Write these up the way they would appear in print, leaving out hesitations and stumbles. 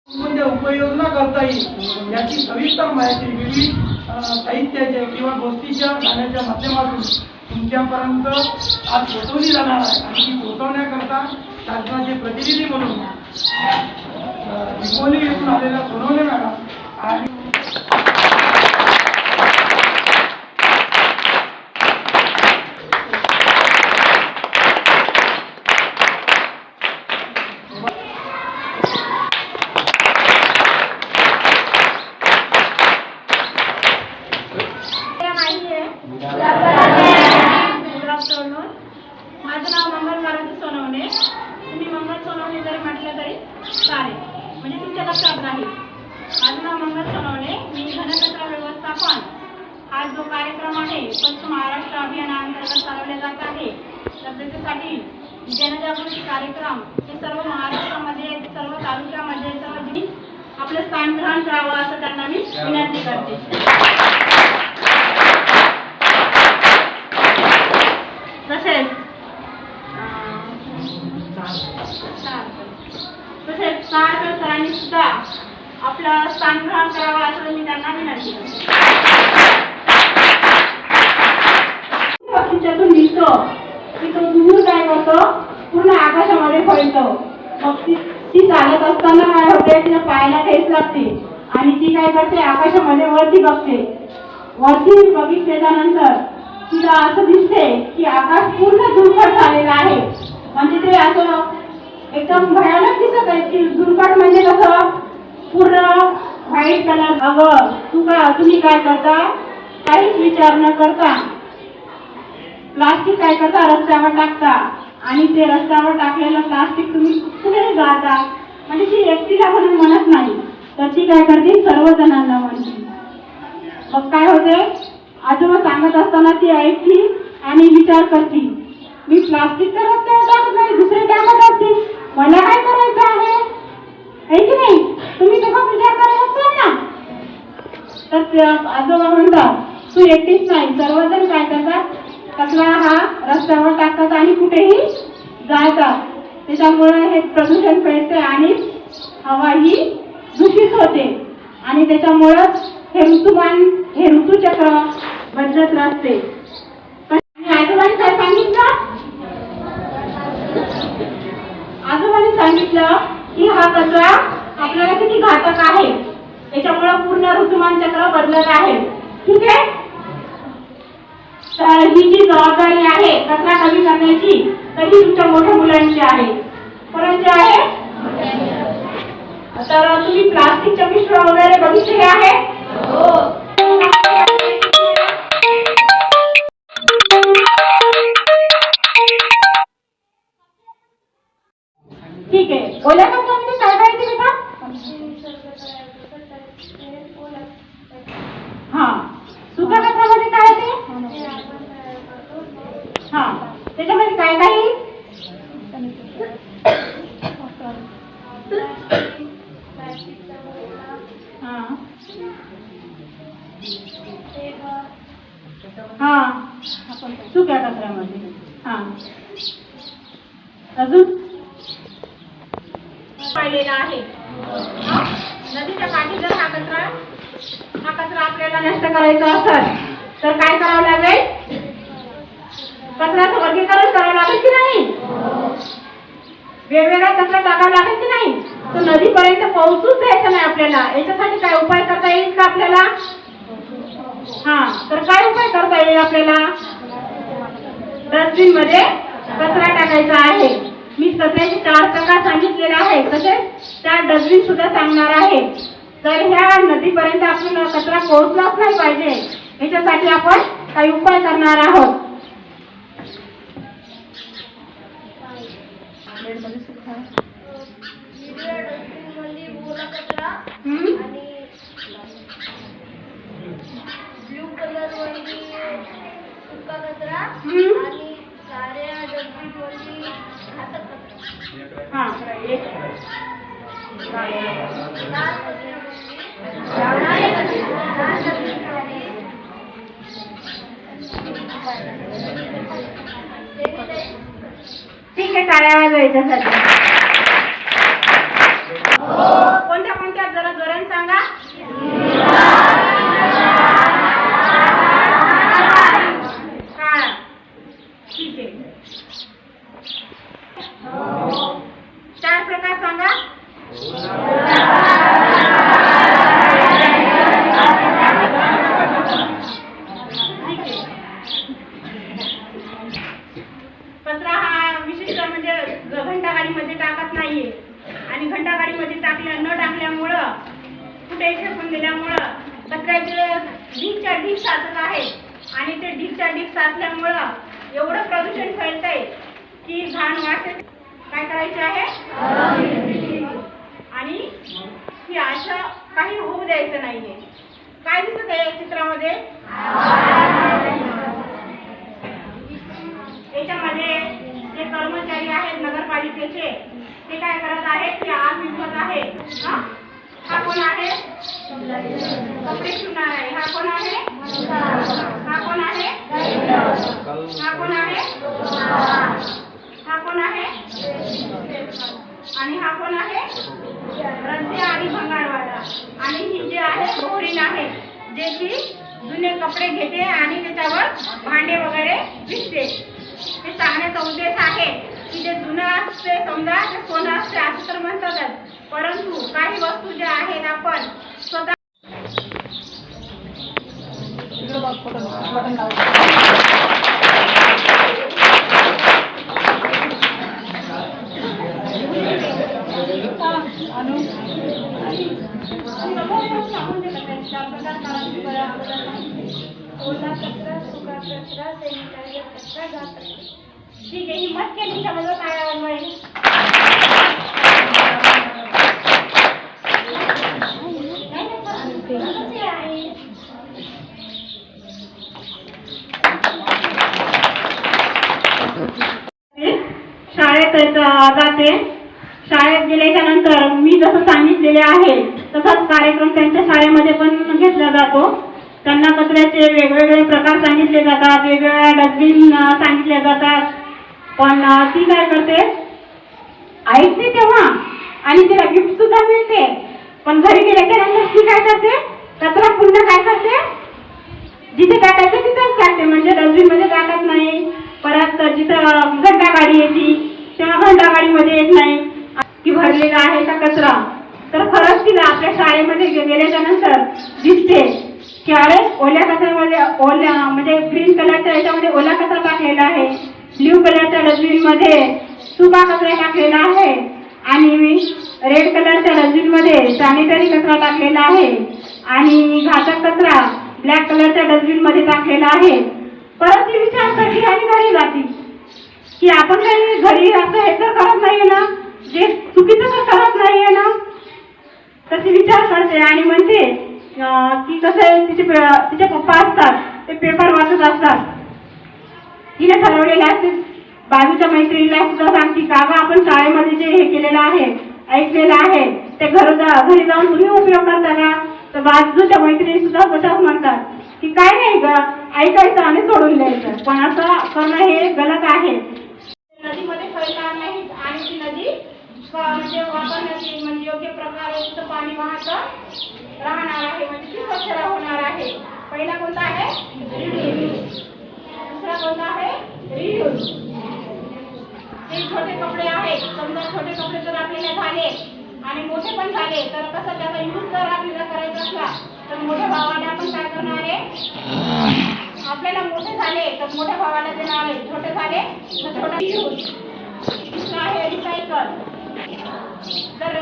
म्हणजे उपयोजना करता येईल याची सविस्तर माहिती विविध साहित्याच्या किंवा गोष्टीच्या गाण्याच्या माध्यमातून तुमच्यापर्यंत आज पोहोचवली जाणार आहे आणि ती पोहोचवण्याकरता शासनाचे प्रतिनिधी म्हणून हिंगोली येथून आलेल्या सोनवणे मॅडम आणि माझं नाव मंगल मारुती सोनवणे. तुम्ही मंगल सोनवणे जरी म्हटलं तरी चालेल, म्हणजे तुमच्या लक्षात राहील. माझं नाव मंगल सोनवणे. मी घनकचरा व्यवस्थापन हा जो कार्यक्रम आहे स्वच्छ महाराष्ट्र अभियानाअंतर्गत चालवला जात आहे. तर त्याच्यासाठी जनजागृती कार्यक्रम हे सर्व महाराष्ट्रामध्ये सर्व तालुक्यामध्ये सर्व जिल्ह्यात आपलं स्थान ग्रहण करावं असं त्यांना मी विनंती करते. तसेच सारकर सरांनी सुद्धा आपलं स्थान ग्रहण करावं असं मी त्यांना विनंती करते. पक्षीच्यातून दिसतो की तो दूर काय करतो, पूर्ण आकाशामध्ये फैलतो. मग ती चालत असताना काय होते, तिला पायाला ठेच लागते आणि ती काय करते, आकाशामध्ये वरती बघते. वरती बघितल्यानंतर तिला असं दिसते की आकाश पूर्ण धुळकट झालेलं आहे. म्हणजे ते असं एकदम भयानक दिसत आहे की धुळकट म्हणजे कसं पूर्ण व्हाईट कलर. अगं तुम्ही काय करता, काहीच विचार न करता प्लास्टिक काय करता, रस्त्यावर टाकता आणि ते रस्त्यावर टाकलेलं प्लास्टिक तुम्ही कुठेही जाता. म्हणजे ती एकटीला म्हणून म्हणत नाही, तर ती काय करते, सर्वजणांना म्हणते. मग काय होते, आजोबा सांगत असताना ती ऐकती आणि विचार करते, मी प्लास्टिक तर रस्त्यावर टाकत नाही, दुसरे टाकत असते, मला काय करायचं आहे की नाही. तुम्ही तसा विचार करत असता ना. तर आजोबा म्हणतात, तू एकटीच नाही, सर्वजण काय करतात, कचरा हा रस्त्यावर टाकतात आणि कुठेही जातात. त्याच्यामुळे हे प्रदूषण फैलते आणि हवा ही दूषित होते आणि त्याच्यामुळं हे ऋतुचक्र बदलत राहते. आजोबांनी काय सांगितलं, आजोबांनी सांगितलं की हा कचरा आपल्याला किती घातक आहे, त्याच्यामुळे पूर्ण ऋतुमान चक्र बदलत आहे. ठीक आहे. तर ही जी जबाबदारी आहे कचरा कमी करण्याची, तर ही तुमच्या मोठ्या मुलांची आहे. कोणाची आहे. तर तुम्ही प्लास्टिकच्या पिशव्या वगैरे बघितलेले आहे. ठीक आहे. ओल्या कचऱ्यामध्ये काय करायचे बेटा. हा. सुक्या कचऱ्यामध्ये काय येते. हा. त्याच्यामध्ये काय काही सुक्या कचऱ्यामध्ये. हा. अजून पाहिलेला आहे. नदीच्या काठी जर हा कचरा आपल्याला नष्ट करायचा असेल तर काय करावं लागेल, कचऱ्याचं वर्गीकरण करावं लागेल की नाही, वेगवेगळा कचरा टाकावा लागेल की नाही. तो नदीपर्यंत पोहोचूच द्यायचा नाही आपल्याला. याच्यासाठी काय उपाय करता येईल का आपल्याला. हा. तर काय उपाय करता येईल आपल्याला, डस्टबिन मध्ये कचरा टाकायचा आहे. मी कचऱ्याचे 4 प्रकार सांगितलेले आहे, तसेच त्या डस्टबिन सुद्धा सांगणार आहे. तर ह्या नदीपर्यंत आपल्याला कचरा पोहोचलाच नाही पाहिजे, याच्यासाठी आपण काही उपाय करणार आहोत. ब्लू कलर वरती सुका कचरा आणि साऱ्या डस्टबिन वरती घातक कचरा. हा. ठीक आहे, टाळ्या वाजवायच्यासाठी. कोणत्या चार प्रकार सांगा. कचरा हा विशिष्ट म्हणजे घंटागाडीमध्ये टाकत नाहीये आणि घंटागाडीमध्ये न टाकल्यामुळं कुठे फेकून दिल्यामुळं कचऱ्याचे ढीगच्या ढीग साचत आहेत आणि ते ढीगच्या ढीग साचल्यामुळं एवढं प्रदूषण फैलतंय की घाण वाटते. काय करायचे आहे आणि ही असं काही होऊ द्यायचं नाहीये. काय दिसत आहे चित्रामध्ये? याच्यामध्ये जे कर्मचारी आहेत नगरपालिकेचे ते काय करत आहेत की आग विझवत आहे. हा कोण आहे? कपडे शिवणार आहे. हा कोण आहे? हा कोण आहे? हा कोण आहे? हा कोण आहे? आणि हा कोण आहे? रस्ते आणि भंगारवाला. आणि ही जे आहे बोरीन आहे जे की जुने कपडे घेते आणि त्याच्यावर भांडे वगैरे विकते. ते सांगण्याचा उद्देश आहे की जे जुनं असते समजा ते सोनं असते असं तर म्हणतातच, परंतु काही वस्तू ज्या आहेत आपण स्वतः ओला कचरा, सुका कचरा, सॅनिटायझर कचरा, घाण कचरा. ठीक आहे. ही मस्के तुमच्यामध्ये काय आहे? शाळेत जाते. शाळेत गेल्याच्या नंतर मी जसं सांगितलेले आहे तसाच कार्यक्रम त्यांच्या शाळेमध्ये पण घेतला जातो. त्यांना कचऱ्याचे वेगवेगळे प्रकार सांगितले जातात, वेगवेगळ्या डस्टबिन सांगितले जातात. पण ती काय करते, ऐकते तेव्हा आणि तिला गिफ्ट सुद्धा मिळते. पण घरी गेल्याच्या नंतर ती काय करते, कचरा पुन्हा काय करते, जिथे टाकायचं तिथेच टाकते, म्हणजे डस्टबिन मध्ये टाकत नाही. परत जिथं घंटा गाडी येते तेव्हा घंटा गाडीमध्ये येत नाही की भरलेला आहे का कचरा. तर खरंच तिला आपल्या शाळेमध्ये गेल्याच्या नंतर दिसते की अरे ओल्या कचऱ्यामध्ये म्हणजे ग्रीन कलरच्या याच्यामध्ये ओला कचरा टाकलेला आहे, ब्ल्यू कलरच्या डस्टबिन मध्ये सुका कचरा टाकलेला आहे आणि रेड कलरच्या डस्टबिन मध्ये सॅनिटरी कचरा टाकलेला आहे आणि घातक कचरा ब्लॅक कलरच्या डस्टबिन मध्ये टाकलेला आहे. परत ती विचार करते आणि घरी जाते की आपण काही घरी असं हे तर करत नाहीये ना, जे चुकीचं तर करत नाहीये ना. तर ती विचार करते आणि म्हणते की कसं आहे, तिचे पप्पा असतात ते पेपर वाचत असतात. तिने ठरवलेलं असते, बाजूच्या मैत्रिणीला सुद्धा सांगते का ग आपण शाळेमध्ये जे हे केलेलं आहे ऐकलेलं आहे ते घरी जाऊन तुम्ही उपयोग करता का. तर बाजूच्या मैत्रिणी सुद्धा तशाच म्हणतात की काय नाही ग, ऐकायचं आणि सोडून द्यायचं, पण असं करणं हे गलत आहे. नदीमध्ये फैलणार नाही आणि ती नदी म्हणजे वापरण्याची म्हणजे योग्य प्रकारे तिचं पाणी वाहतं राहणार आहे, म्हणजे ती स्वच्छ होणार आहे. पहिला कोणता आहे? रिड्यूस. दुसरा कोणता आहे? रियूज. हे छोटे कपडे आहेत, समजा छोटे कपडे जर आपल्याला झाले आणि मोठे पण झाले तर कसं त्याचा यूज जर आपल्याला करायचा असला तर मोठ्या भावाने आपण काय करणार आहे, आपल्याला मोठे झाले तर मोठ्या भावाला देणार आहे, छोटे झाले तर छोटा यूज. दुसरा आहे रिसायकल. जर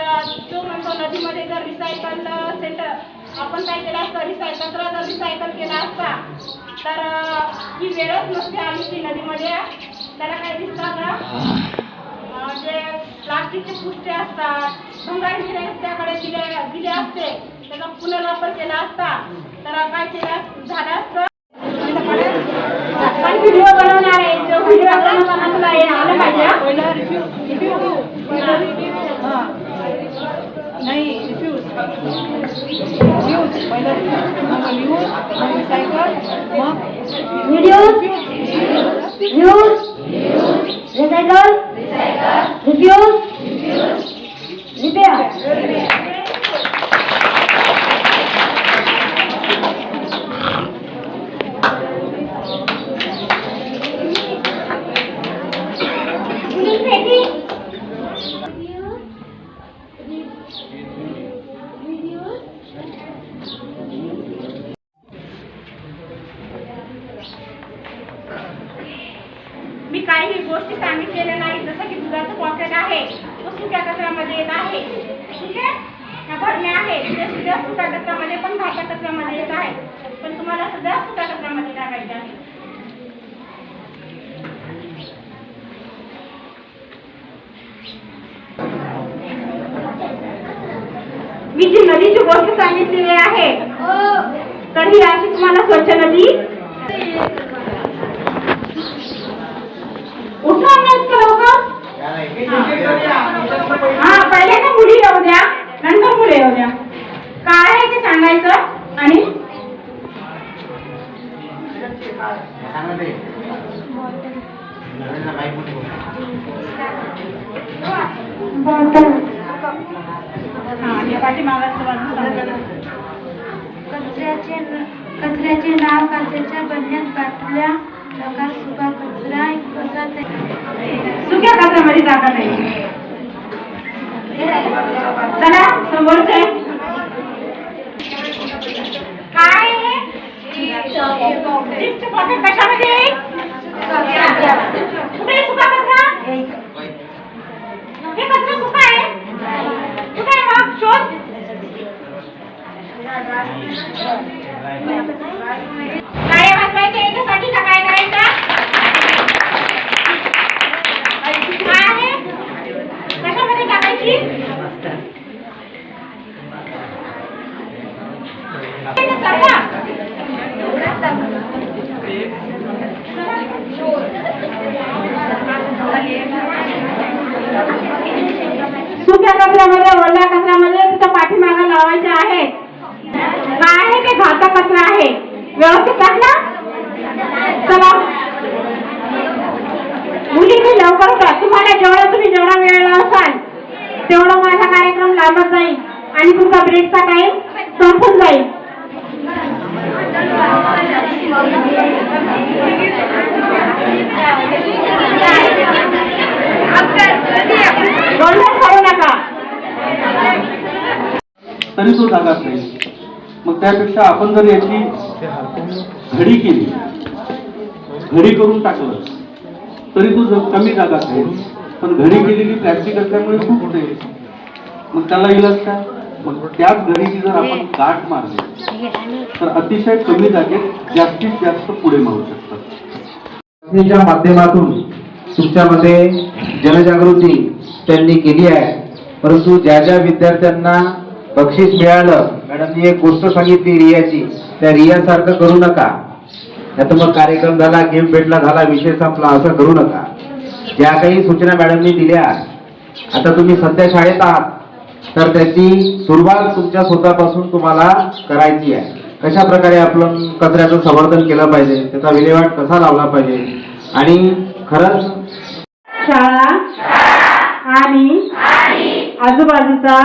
जो म्हणतो नदीमध्ये जर रिसायकल सेंटर आपण काय केलं असतं, कचरा जर रिसायकल केला असता तर ही वेळच नसते आली की नदीमध्ये त्याला काय दिसतात का, जे प्लास्टिकचे पुष्टे असतात भंगार त्याकडे दिले असते, त्याचा पुनर्वापर केला असता तर काय केलं झालं असतं. आपण व्हिडिओ बनवणार आहे, जो व्हिडिओ बनवताना तुला हे आलं पाहिजे. नाही रिफ्यूज यूज पहिलं यूज मग रिसायकल मग reduce, use, recycle, refuse, repair. Plastic फेकी. मी काही गोष्टी सांगितलेल्या नाही, जसं की दुधाचं पॉकेट आहे तो सुक्या कचऱ्यामध्ये येत आहे. ठीक आहे, ह्या भरण्या आहेत ते सुद्धा सुक्या कचऱ्यामध्ये पण घाटा कचऱ्यामध्ये येत आहे, पण तुम्हाला सुद्धा सुक्या कचऱ्यामध्ये टाकायचे आहे. मी जी नदीची गोष्ट सांगितलेली आहे तर ही अशी तुम्हाला स्वच्छ नदी उठा लवकर. हा, पहिले ना मुली येऊ द्या, नंतर मुले येऊ द्या. काय आहे ते सांगायचं आणि कचऱ्याचे नाव काचेच्या बरण्यात बाटल्या प्रकार सुका कचरा सुक्या कचऱ्यामध्ये टाकत आहे. चला समोरचे काय आहे? चिप्सचं पॉकेट कशामध्ये आहे? कुठे आहे सुका कचरा? हे कचरा सुका आहे? कुठे आहे मग? शोध. काय वाजवायचं याच्यासाठी का काय करायचं? काय आहे? कशामध्ये टाकायची? सुक्या कचऱ्यामध्ये ओल्या कचऱ्यामध्ये तिथं पाठीमागं लावायचे आहे. काय आहे ते? घातक कचरा आहे. व्यवस्थित टाकला. चला मुलींनी लवकर उठा. तुम्हाला जेवढा वेळ असाल तेवढा माझा कार्यक्रम लांबत जाईल आणि तुमचा ब्रेकचा टाइम संपून जाईल. गोंधळ करू नका. तरी तो जागाच नाही. मग त्यापेक्षा आपण जर याची घडी केली, घडी करून टाकलं तरी तो कमी जागा राहील. पण घडी केलेली प्लॅस्टिक असल्यामुळे खूप होते. मग त्याला इलाज काय? मग त्याच घडीची जर आपण गाठ मारली तर अतिशय कमी जागेत जास्तीत जास्त पुढे मारू शकतात. माध्यमातून तुमच्यामध्ये जनजागृती त्यांनी केली आहे. परंतु ज्या ज्या विद्यार्थ्यांना बक्षीस मिळालं, मॅडमनी एक गोष्ट सांगितली रियाची, त्या रियासारखं करू नका. नाही तर मग कार्यक्रम झाला, गेम भेटला, झाला, विषय संपला, असं करू नका. ज्या काही सूचना मॅडमनी दिल्या, आता तुम्ही सध्या शाळेत आहात तर त्याची सुरुवात तुमच्या स्वतःपासून तुम्हाला करायची आहे. कशा प्रकारे आपण कचऱ्याचं संवर्धन केलं पाहिजे, त्याचा विल्हेवाट कसा लावला पाहिजे आणि खरंच शाळा आणि आजूबाजूचा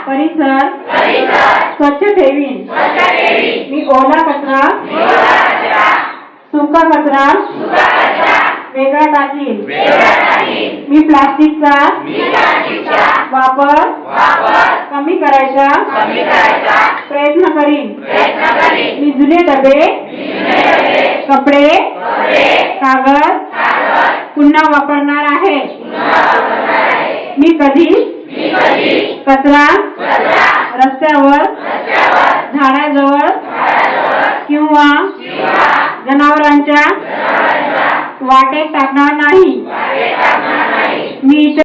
परिसर स्वच्छ ठेवीन. मी ओला कचरा सुका कचरा वेगळा टाकीन. मी प्लास्टिकचा वापर कमी करायचा प्रयत्न करीन. मी जुने डबे, कपडे, कागद पुन्हा वापरणार आहे. मी कधी कचरा रस्त्यावर, झाडाजवळ किंवा जनावरांच्या वाटेत टाकणार नाही. मी